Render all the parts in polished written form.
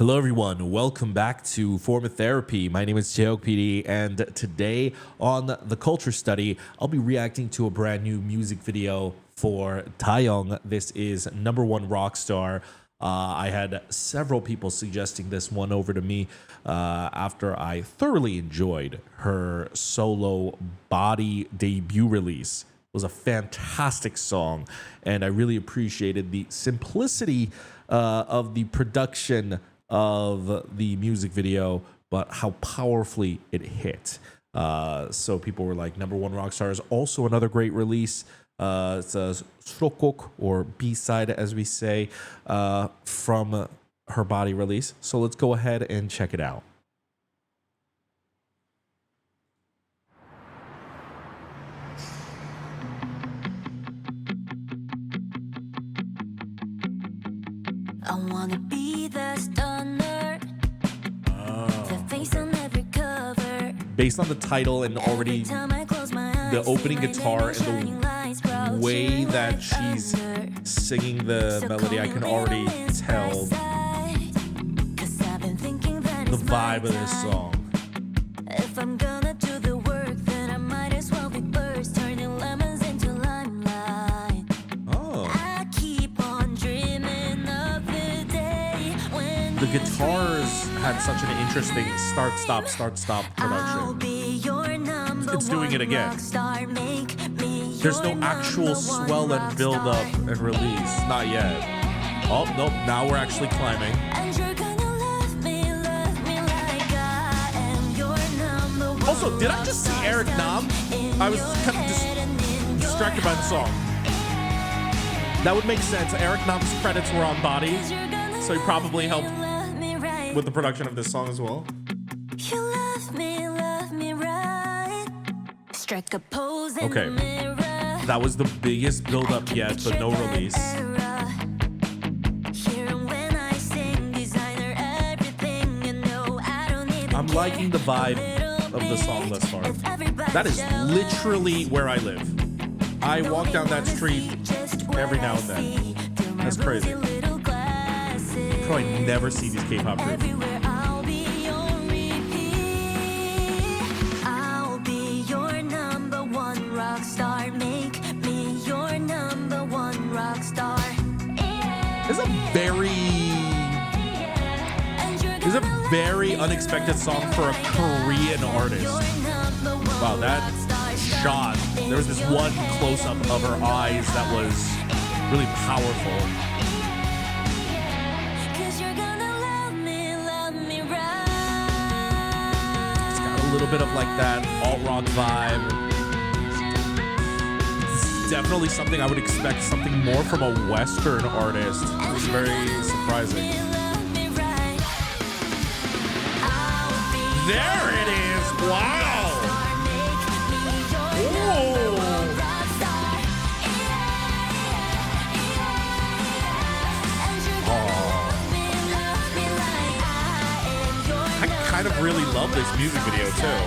Hello, everyone. Welcome back to Form of Therapy. My name is DAYOUNG PD, and today on the Culture Study, I'll be reacting to a brand new music video for DAYOUNG. This is #1 Rockstar. I had several people suggesting this one over to me after I thoroughly enjoyed her solo Body debut release. It was a fantastic song, and I really appreciated the simplicity of the production of the music video, but how powerfully it hit. So people were like, #1 Rockstar is also another great release. It's a 수록곡, or B-side as we say, from her Body release. So let's go ahead and check it out. I wanna be the stunner, the face on every cover. Based on the title and already the opening guitar and the way that she's singing the melody, I can already tell the vibe of this song. If I'm gonna do the work, then I might as well be burst, turning lemons into limelight. I keep on dreaming of the day when the guitars had such an interesting start-stop production. It's doing it again. There's no actual swell and build-up and release. Not yet. Oh, nope. Now we're actually climbing. Also, did I just see Eric Nam? I was kind of distracted by the song. That would make sense. Eric Nam's credits were on Body, so he probably helped with the production of this song as well. Okay, that was the biggest build-up yet, but no release. I'm liking the vibe of the song thus far. That is literally where I live. I walk down that street every now and then. That's crazy. Probably never see these K-pop groups. This is a very unexpected song for a Korean artist. Wow, that shot. There was this one close-up of her eyes that was really powerful. It's got a little bit of like that alt-rock vibe. Definitely something I would expect something more from a Western artist. It was very surprising. There it is! Wow! Ooh. I kind of really love this music video too.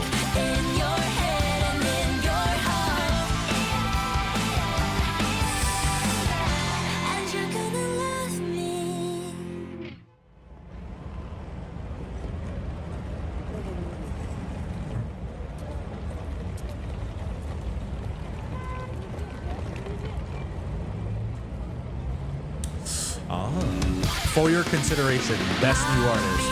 For your consideration, best new artist.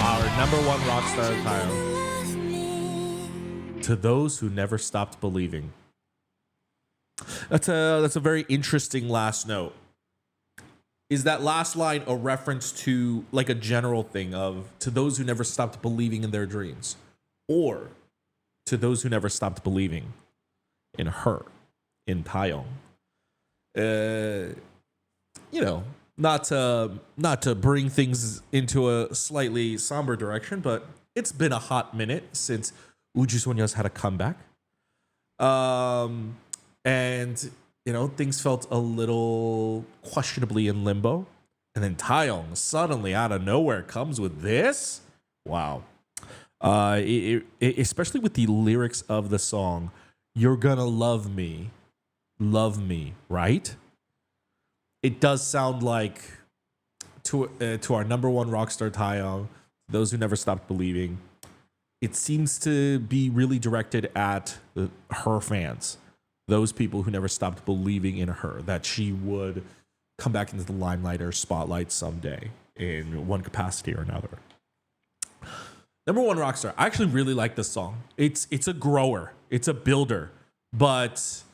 Our #1 rockstar title. To those who never stopped believing. That's a very interesting last note. Is that last line a reference to like a general thing of to those who never stopped believing in their dreams, or to those who never stopped believing in her, in DAYOUNG? You know, not to bring things into a slightly somber direction, but it's been a hot minute since Uju Sonya's had a comeback. And, things felt a little questionably in limbo. And then Taeyong suddenly out of nowhere comes with this. Wow. Especially with the lyrics of the song, "You're gonna love me, right?" It does sound like to our number one rock star Taeyong, those who never stopped believing. It seems to be really directed at her fans, those people who never stopped believing in her, that she would come back into the limelight or spotlight someday in one capacity or another. Number one rockstar. I actually really like this song. It's a grower. It's a builder. But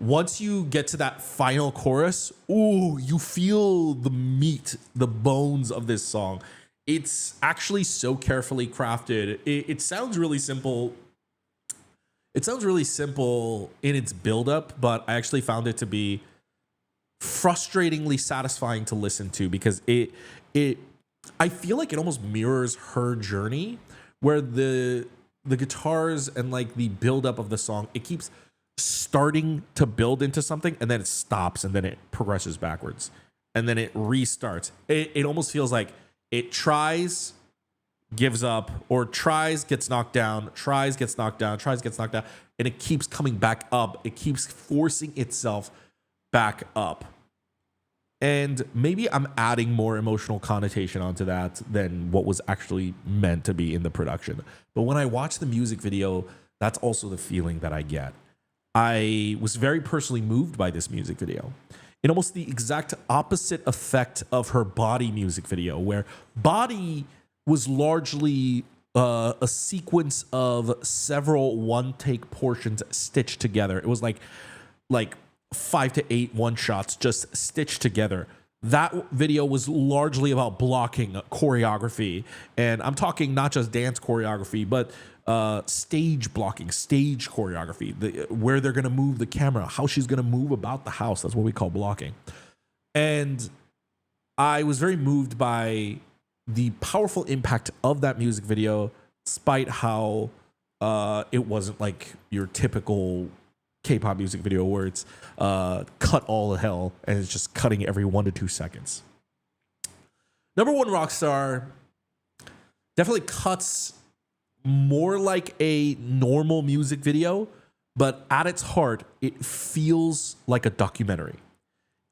once you get to that final chorus, ooh, you feel the meat, the bones of this song. It's actually so carefully crafted. It sounds really simple. It sounds really simple in its buildup, but I actually found it to be frustratingly satisfying to listen to because I feel like it almost mirrors her journey, where the guitars and like the buildup of the song, it keeps starting to build into something and then it stops and then it progresses backwards and then it restarts. It almost feels like it tries, gives up, or tries, gets knocked down, tries, gets knocked down, tries, gets knocked down, and it keeps coming back up. It keeps forcing itself back up. And maybe I'm adding more emotional connotation onto that than what was actually meant to be in the production. But when I watch the music video, that's also the feeling that I get. I was very personally moved by this music video. In almost the exact opposite effect of her Body music video, where Body was largely a sequence of several one-take portions stitched together. It was like 5 to 8 one-shots just stitched together. That video was largely about blocking choreography. And I'm talking not just dance choreography, but stage blocking, stage choreography, where they're going to move the camera, how she's going to move about the house. That's what we call blocking. And I was very moved by the powerful impact of that music video, despite how it wasn't like your typical K-pop music video where it's cut all the hell and it's just cutting every 1 to 2 seconds. Number one rockstar definitely cuts more like a normal music video, but at its heart, it feels like a documentary.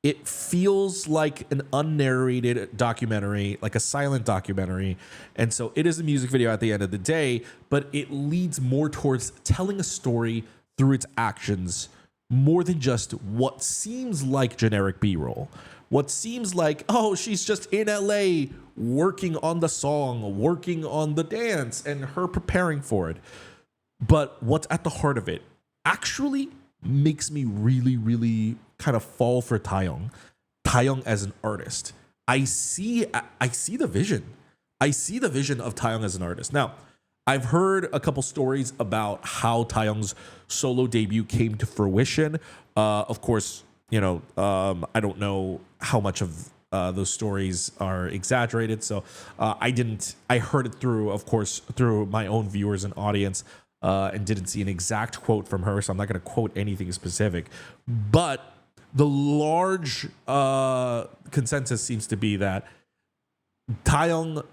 It feels like an unnarrated documentary, like a silent documentary. And so it is a music video at the end of the day, but it leads more towards telling a story through its actions, more than just what seems like generic B-roll. What seems like, oh, she's just in LA working on the song, working on the dance, and her preparing for it. But what's at the heart of it actually makes me really, really kind of fall for Taeyong. Taeyong as an artist. I see the vision. I see the vision of Taeyong as an artist. Now, I've heard a couple stories about how Taeyong's solo debut came to fruition. Of course, I don't know how much of those stories are exaggerated. So I heard it through my own viewers and audience and didn't see an exact quote from her. So I'm not going to quote anything specific. But the large consensus seems to be that Taeyong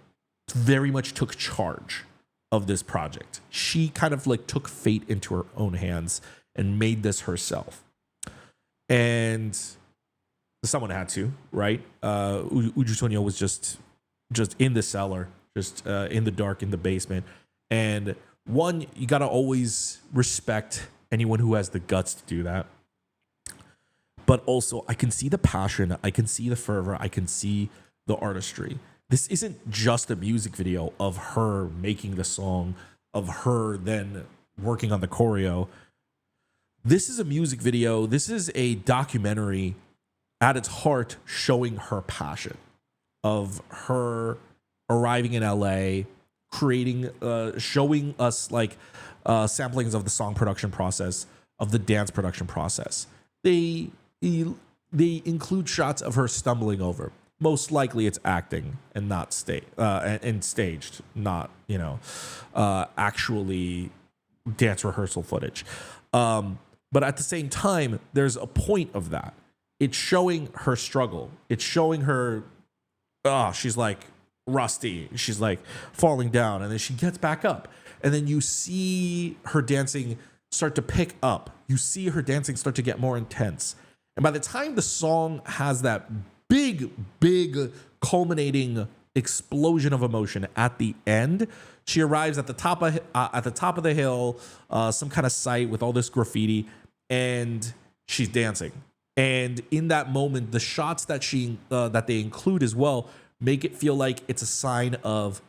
very much took charge of this project. She kind of like took fate into her own hands and made this herself. And someone had to, right? Uju Sonyo was just in the cellar, just in the dark, in the basement. And one, you got to always respect anyone who has the guts to do that. But also, I can see the passion, I can see the fervor, I can see the artistry. This isn't just a music video of her making the song, of her then working on the choreo. This is a music video. This is a documentary at its heart showing her passion of her arriving in LA, creating, showing us like samplings of the song production process, of the dance production process. They include shots of her stumbling over. Most likely it's acting and not staged, not, actually dance rehearsal footage. But at the same time, there's a point of that. It's showing her struggle. It's showing her, she's like rusty. She's like falling down, and then she gets back up. And then you see her dancing start to pick up. You see her dancing start to get more intense. And by the time the song has that big culminating explosion of emotion at the end, she arrives at the top of the hill, some kind of site with all this graffiti, and she's dancing. And in that moment, the shots that that they include as well make it feel like it's a sign of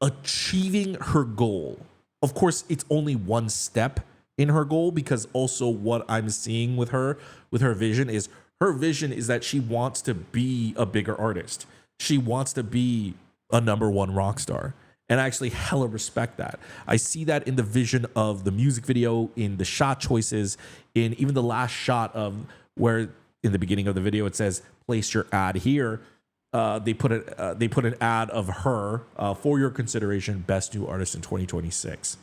achieving her goal. Of course, it's only one step in her goal, because also what I'm seeing with her vision is that she wants to be a bigger artist. She wants to be a #1 rock star. And I actually hella respect that. I see that in the vision of the music video, in the shot choices, in even the last shot of where in the beginning of the video it says, place your ad here. They put an ad of her for your consideration, best new artist in 2026.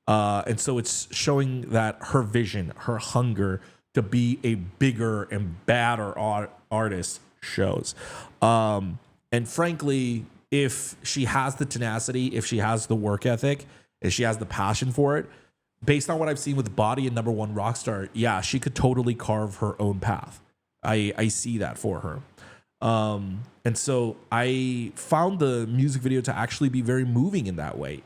And so it's showing that her vision, her hunger to be a bigger and badder artist shows. And frankly, if she has the tenacity, if she has the work ethic, if she has the passion for it, based on what I've seen with Body and #1 Rockstar, yeah, she could totally carve her own path. I see that for her. And so I found the music video to actually be very moving in that way.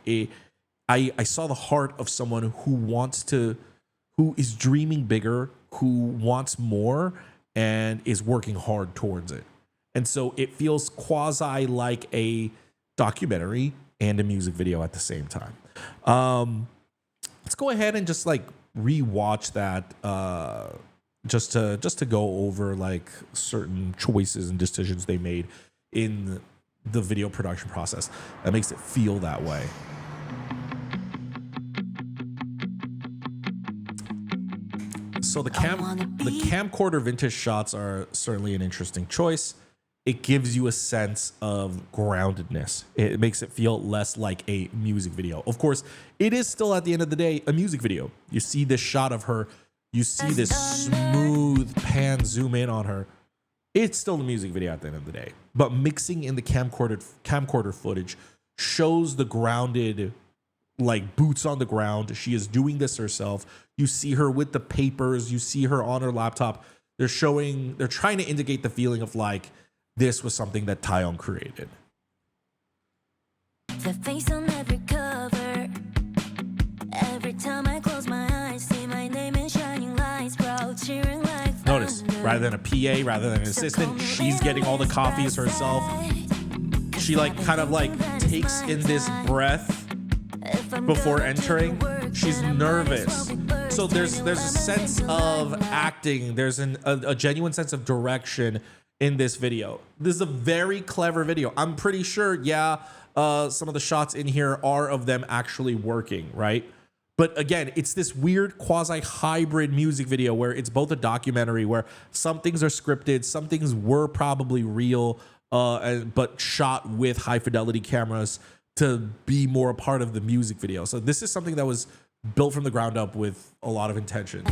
I saw the heart of someone who is dreaming bigger, who wants more, and is working hard towards it. And so it feels quasi like a documentary and a music video at the same time. Let's go ahead and just like rewatch that, just to go over like certain choices and decisions they made in the video production process that makes it feel that way. So the camcorder vintage shots are certainly an interesting choice. It gives you a sense of groundedness. It makes it feel less like a music video. Of course, it is still at the end of the day a music video. You see this shot of her, you see this smooth pan zoom in on her. It's still a music video at the end of the day. But mixing in the camcorder footage shows the grounded, like boots on the ground. She is doing this herself. You see her with the papers. You see her on her laptop. They're trying to indicate the feeling of like, this was something that DAYOUNG created. The face on every cover. Every time I close my eyes, see my name in shining lights, bro, cheering like thunder. Notice, rather than a PA, rather than an assistant, she's getting all the coffees herself. She like kind of like takes in this breath before entering. She's nervous. So there's a sense of acting. There's a genuine sense of direction in this video. This is a very clever video. I'm pretty sure, some of the shots in here are of them actually working, right? But again, it's this weird quasi-hybrid music video where it's both a documentary where some things are scripted, some things were probably real, but shot with high-fidelity cameras to be more a part of the music video. So this is something that was built from the ground up with a lot of intention.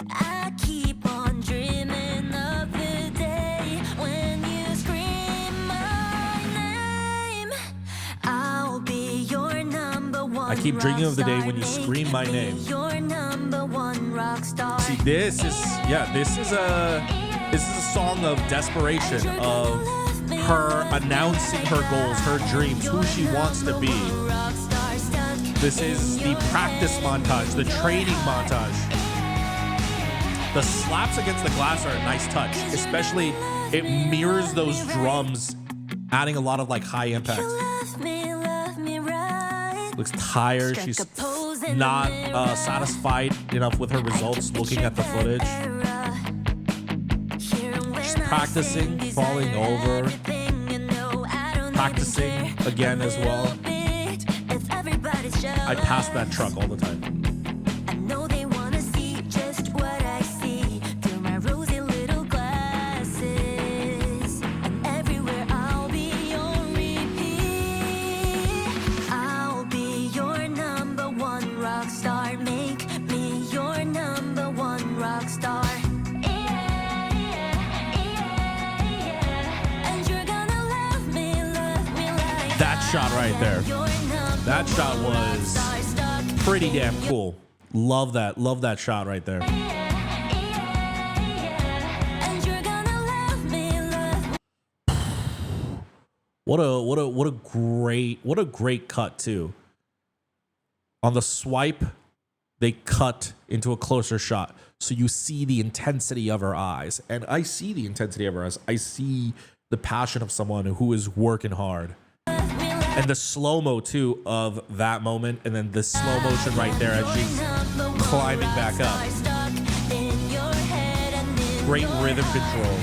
I keep on dreaming of the day when you scream my name. I'll be your #1. I keep dreaming of the day when you scream my name. Your #1 rock star. See, this is a song of desperation, of her announcing her goals, her dreams, who she wants to be. This is the practice montage, the training montage. The slaps against the glass are a nice touch, especially it mirrors those drums, adding a lot of like high impact. Looks tired. She's not satisfied enough with her results looking at the footage. She's practicing, falling over, practicing again as well. I pass that truck all the time. I know they wanna see just what I see through my rosy little glasses. And everywhere I'll be on repeat. I'll be your #1 rock star. Make shot right there. That shot was pretty damn cool. Love that shot right there. What a great cut too. On the swipe, they cut into a closer shot. So you see the intensity of her eyes. And I see the intensity of her eyes. I see the passion of someone who is working hard. And the slow-mo too of that moment, and then the slow motion right there as she's climbing back up. Great rhythm control.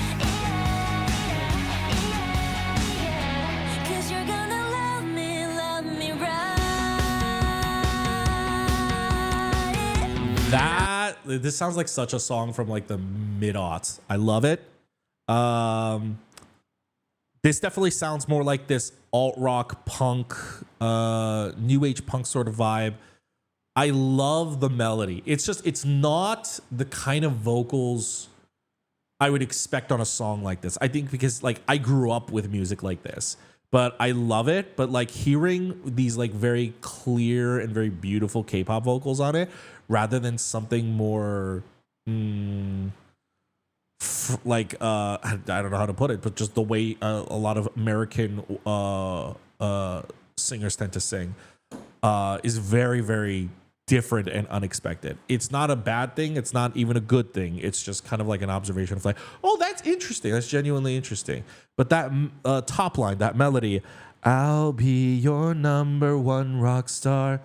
This sounds like such a song from like the mid-aughts. I love it. This definitely sounds more like this alt-rock punk, new age punk sort of vibe. I love the melody. It's not the kind of vocals I would expect on a song like this. I think because like I grew up with music like this, but I love it. But like hearing these like very clear and very beautiful K-pop vocals on it, rather than something more like I don't know how to put it, but just the way a lot of American singers tend to sing is very, very different and unexpected. It's not a bad thing. It's not even a good thing. It's just kind of like an observation of like, oh, that's interesting. That's genuinely interesting. But that top line, that melody, I'll be your number one rock star.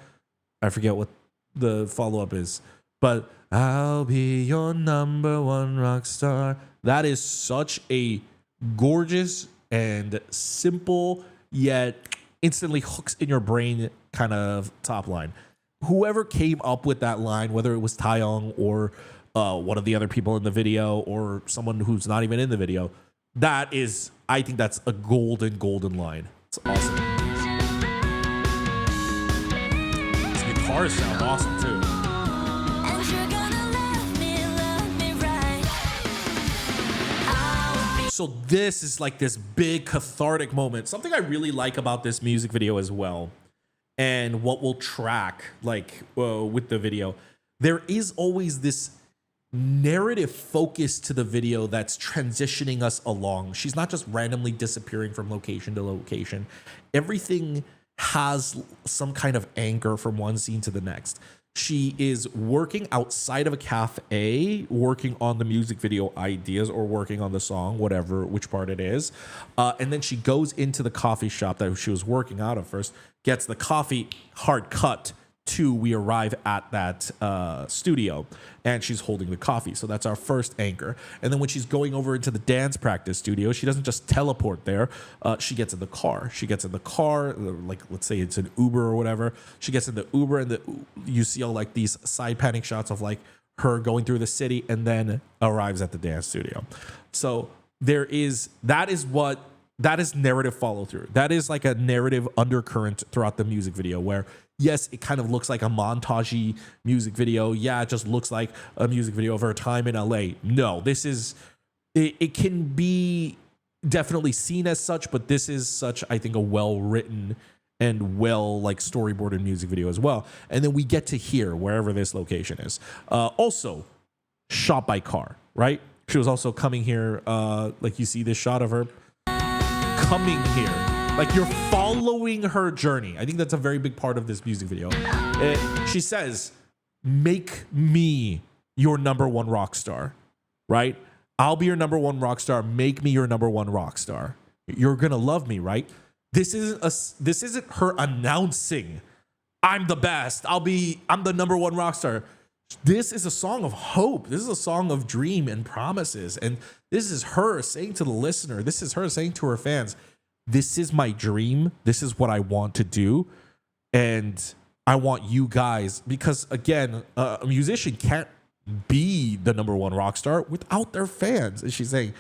I forget what the follow-up is, but I'll be your number one rock star. That is such a gorgeous and simple yet instantly hooks in your brain kind of top line. Whoever came up with that line, whether it was DAYOUNG or one of the other people in the video or someone who's not even in the video, I think that's a golden line. It's awesome. This guitar sound awesome too. So this is like this big cathartic moment. Something I really like about this music video as well, and what we'll track like with the video, there is always this narrative focus to the video that's transitioning us along. She's not just randomly disappearing from location to location. Everything has some kind of anchor from one scene to the next. She is working outside of a cafe, working on the music video ideas or working on the song, which part it is. And then she goes into the coffee shop that she was working out of first, gets the coffee, hard cut to we arrive at that studio, and she's holding the coffee. So that's our first anchor. And then when she's going over into the dance practice studio, she doesn't just teleport there. She gets in the car. Like let's say it's an Uber or whatever. She gets in the Uber, and you see all like these side panning shots of like her going through the city, and then arrives at the dance studio. So that is narrative follow through. That is like a narrative undercurrent throughout the music video where, yes, it kind of looks like a montagey music video. Yeah, it just looks like a music video of her time in LA. No, it can be definitely seen as such, but this is such, I think, a well-written and well like storyboarded music video as well. And then we get to hear wherever this location is. Also shot by car, right? She was also coming here. Like you see this shot of her coming here. Like you're following her journey. I think that's a very big part of this music video. She says, make me your number one rock star, right? I'll be your number one rock star. Make me your number one rock star. You're going to love me, right? This isn't her announcing, I'm the best. I'm the number one rock star. This is a song of hope. This is a song of dream and promises. And this is her saying to the listener, this is her saying to her fans, this is my dream. This is what I want to do. And I want you guys, because again, a musician can't be the number one rock star without their fans. And she's saying,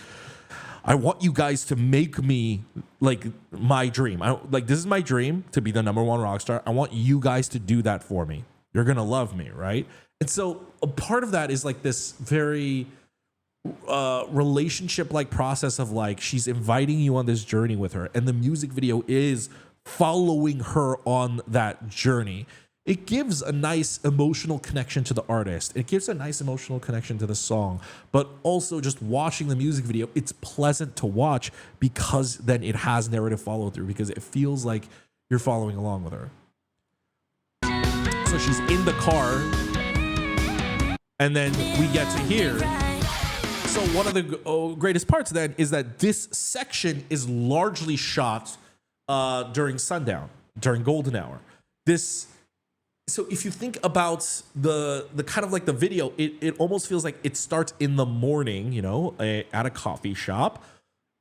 I want you guys to make me like my dream. This is my dream to be the number one rock star. I want you guys to do that for me. You're going to love me, right? And so a part of that is like this very relationship like process of like she's inviting you on this journey with her, and the music video is following her on that journey. It gives a nice emotional connection to the artist. It gives a nice emotional connection to the song, but also just watching the music video, it's pleasant to watch because then it has narrative follow through, because it feels like you're following along with her. So she's in the car, and then we get to hear. So one of the greatest parts then is that this section is largely shot during sundown, during golden hour. So if you think about the kind of like the video, it almost feels like it starts in the morning, you know, at a coffee shop.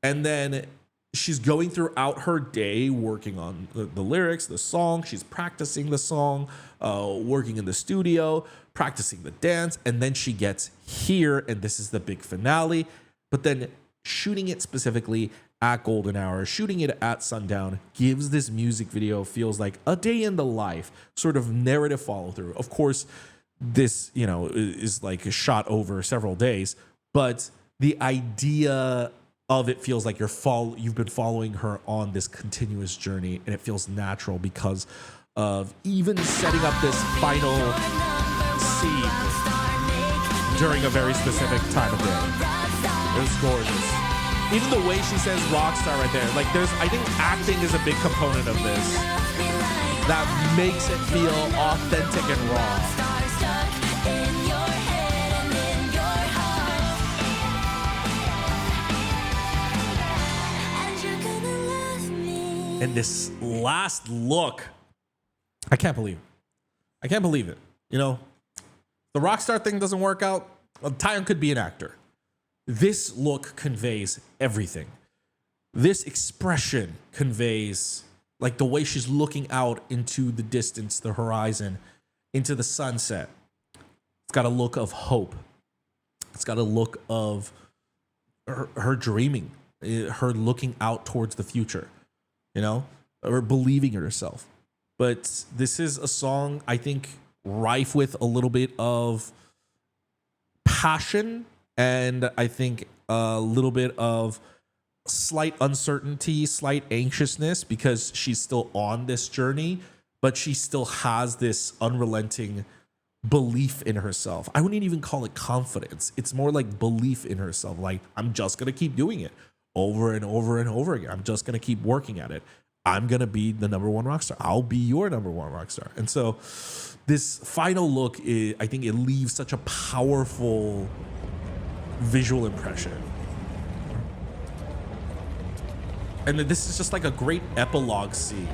And then she's going throughout her day working on the lyrics, the song. She's practicing the song, working in the studio, practicing the dance. And then she gets here, and this is the big finale. But then shooting it specifically at golden hour, shooting it at sundown, gives this music video feels like a day in the life, sort of narrative follow through. Of course, this, you know, is like a shot over several days, but the idea of it feels like you've been following her on this continuous journey, and it feels natural because of even setting up this final scene during a very specific time of day. It's gorgeous. Even the way she says rockstar right there, like I think acting is a big component of this that makes it feel authentic and raw. And this last look, I can't believe it. I can't believe it. You know, the rockstar thing doesn't work out. Well, DAYOUNG could be an actor. This look conveys everything. This expression conveys, like, the way she's looking out into the distance, the horizon, into the sunset. It's got a look of hope. It's got a look of her dreaming, her looking out towards the future, you know, or believing in herself. But this is a song, I think, rife with a little bit of passion, and I think a little bit of slight uncertainty, slight anxiousness, because she's still on this journey, but she still has this unrelenting belief in herself. I wouldn't even call it confidence. It's more like belief in herself. Like, I'm just going to keep doing it over and over and over again. I'm just going to keep working at it. I'm going to be the number one rock star. I'll be your number one rock star. And so this final look, I think it leaves such a powerful visual impression. And this is just like a great epilogue scene.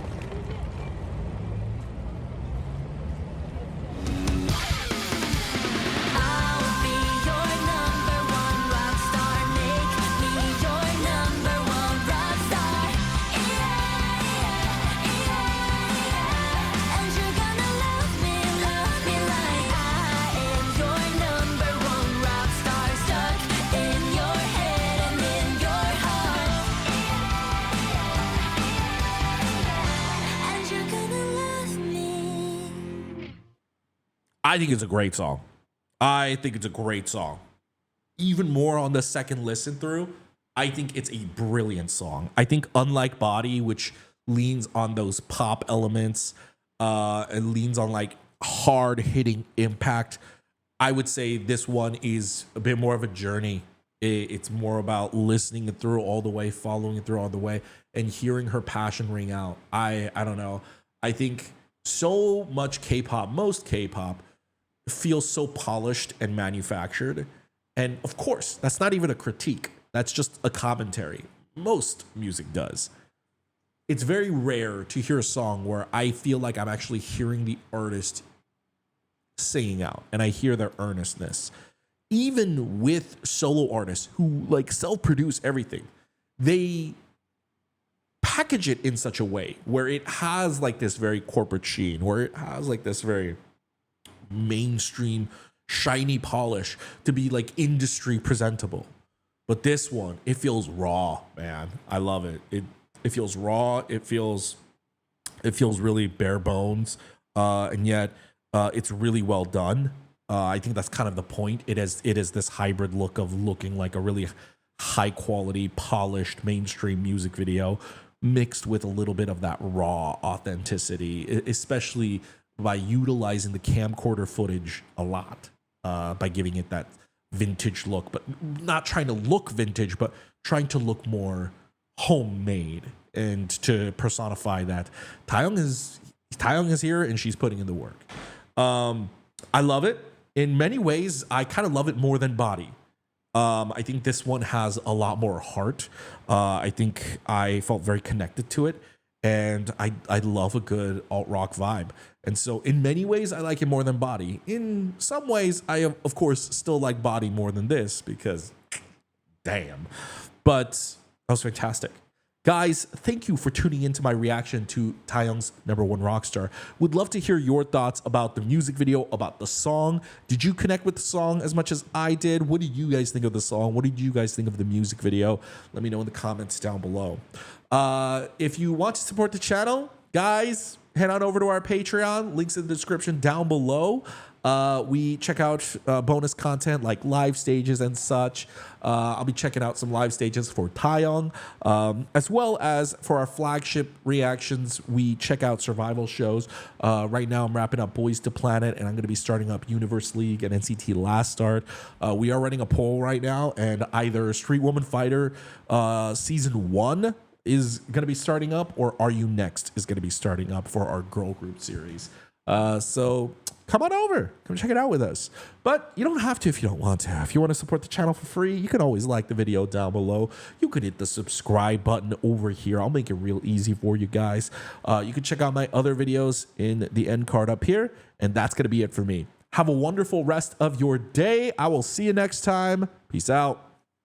I think it's a great song. I think it's a great song. Even more on the second listen through, I think it's a brilliant song. I think unlike Body, which leans on those pop elements, and leans on like hard hitting impact, I would say this one is a bit more of a journey. It's more about listening it through all the way, following it through all the way, and hearing her passion ring out. I don't know. I think so much K-pop, most K-pop, feels so polished and manufactured. And of course, that's not even a critique. That's just a commentary. Most music does. It's very rare to hear a song where I feel like I'm actually hearing the artist singing out and I hear their earnestness. Even with solo artists who like self-produce everything, they package it in such a way where it has like this very corporate sheen, where it has like this very mainstream shiny polish to be like industry presentable. But this one, it feels raw, man. I love it. It feels raw. It feels really bare bones, and yet it's really well done. I think that's kind of the point. It is this hybrid look of looking like a really high quality, polished mainstream music video mixed with a little bit of that raw authenticity, especially by utilizing the camcorder footage a lot, by giving it that vintage look, but not trying to look vintage, but trying to look more homemade and to personify that DAYOUNG is here and she's putting in the work. I love it. In many ways, I kind of love it more than Body. I think this one has a lot more heart. I think I felt very connected to it, and I love a good alt rock vibe. And so in many ways, I like it more than Body. In some ways, I of course still like Body more than this because damn. But that was fantastic. Guys, thank you for tuning into my reaction to DAYOUNG's #1 Rockstar. Would love to hear your thoughts about the music video, about the song. Did you connect with the song as much as I did? What did you guys think of the song? What did you guys think of the music video? Let me know in the comments down below. If you want to support the channel, guys, head on over to our Patreon. Links in the description down below. We check out bonus content like live stages and such. I'll be checking out some live stages for DAYOUNG, as well as for our flagship reactions. We check out survival shows. Right now, I'm wrapping up Boys to Planet, and I'm going to be starting up Universe League and NCT Last Start. We are running a poll right now, and either Street Woman Fighter Season 1 is going to be starting up, or Are You Next is going to be starting up for our girl group series. So come on over, come check it out with us. But you don't have to if you don't want to. If you want to support the channel for free, you can always like the video down below. You could hit the subscribe button over here. I'll make it real easy for you guys. You can check out my other videos in the end card up here. And that's going to be it for me. Have a wonderful rest of your day. I will see you next time. Peace out.